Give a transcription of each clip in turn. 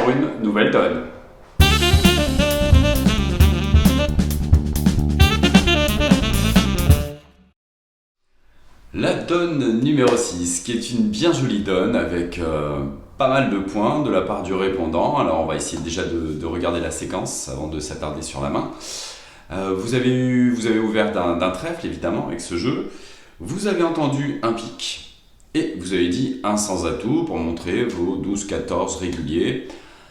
pour une nouvelle donne. La donne numéro 6, qui est une bien jolie donne avec pas mal de points de la part du répondant. Alors on va essayer déjà de regarder la séquence avant de s'attarder sur la main. Vous avez ouvert d'un trèfle évidemment avec ce jeu. Vous avez entendu un pic et vous avez dit un sans atout pour montrer vos 12-14 réguliers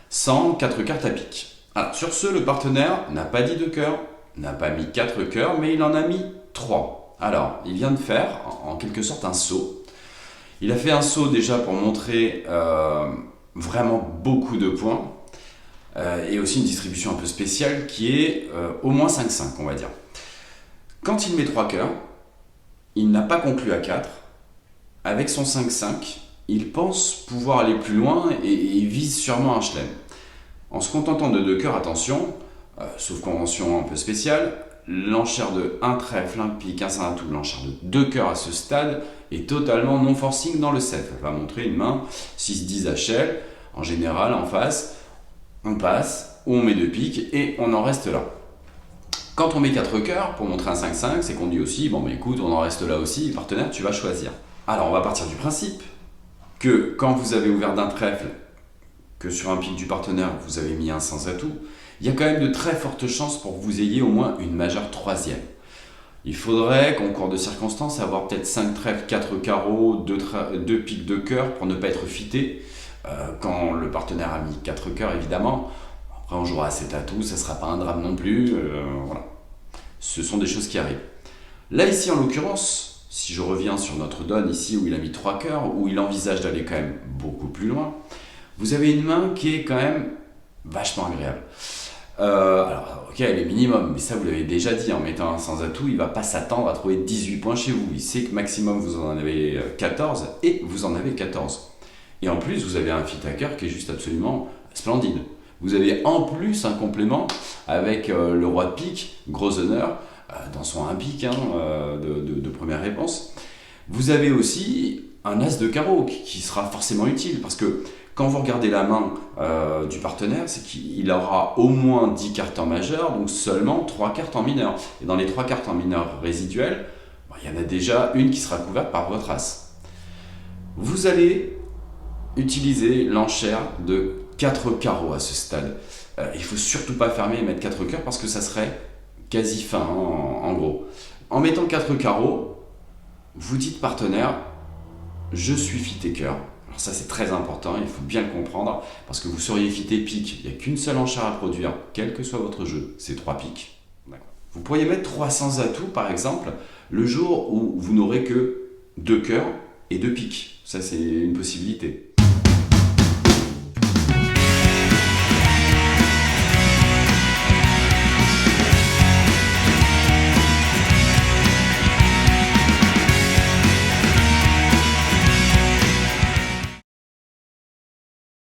sans 4 cartes à pic. Alors, sur ce, le partenaire n'a pas dit de cœur, n'a pas mis 4 cœurs, mais il en a mis 3. Alors, il vient de faire en quelque sorte un saut. Il a fait un saut déjà pour montrer vraiment beaucoup de points et aussi une distribution un peu spéciale qui est au moins 5-5, on va dire. Quand il met 3 cœurs, il n'a pas conclu à 4. Avec son 5-5, il pense pouvoir aller plus loin et il vise sûrement un chelem. En se contentant de 2 cœurs, attention, sauf convention un peu spéciale, l'enchère de 1 trèfle, 1 pique, 1 sans atout, l'enchère de 2 cœurs à ce stade est totalement non forcing dans le set. Elle va montrer une main 6-10 HL. En général, en face, on passe, ou on met 2 piques et on en reste là. Quand on met 4 cœurs pour montrer un 5-5, c'est qu'on dit aussi, bon bah écoute, on en reste là aussi, partenaire, tu vas choisir. Alors on va partir du principe que quand vous avez ouvert d'un trèfle, que sur un pic du partenaire, vous avez mis un sans atout, il y a quand même de très fortes chances pour que vous ayez au moins une majeure troisième. Il faudrait, concours de circonstances, avoir peut-être 5 trèfles, 4 carreaux, 2 piques de cœur pour ne pas être fité. Quand le partenaire a mis 4 cœurs, évidemment. Après, on jouera à 7 atouts, ça ne sera pas un drame non plus. Voilà. Ce sont des choses qui arrivent. Là, ici, en l'occurrence, si je reviens sur notre donne ici, où il a mis 3 cœurs, où il envisage d'aller quand même beaucoup plus loin, vous avez une main qui est quand même vachement agréable. Alors, ok, elle est minimum, mais ça vous l'avez déjà dit, en mettant un sans atout, il ne va pas s'attendre à trouver 18 points chez vous. Il sait que maximum vous en avez 14 et vous en avez 14. Et en plus, vous avez un fit à cœur qui est juste absolument splendide. Vous avez en plus un complément avec le roi de pique, gros honneur, dans son 1 pique de première réponse. Vous avez aussi un as de carreau qui sera forcément utile parce que quand vous regardez la main du partenaire, c'est qu'il aura au moins 10 cartes en majeur, donc seulement 3 cartes en mineur. Et dans les 3 cartes en mineur résiduelles, il y en a déjà une qui sera couverte par votre as. Vous allez utiliser l'enchère de 4 carreaux à ce stade. Il ne faut surtout pas fermer et mettre 4 cœurs parce que ça serait quasi fin en gros. En mettant 4 carreaux, vous dites partenaire, je suis fité cœur. Alors ça c'est très important, il faut bien le comprendre, parce que vous seriez fité pique, il n'y a qu'une seule enchère à produire, quel que soit votre jeu, c'est 3 piques. Vous pourriez mettre 300 atouts par exemple, le jour où vous n'aurez que 2 cœurs et 2 piques. Ça c'est une possibilité.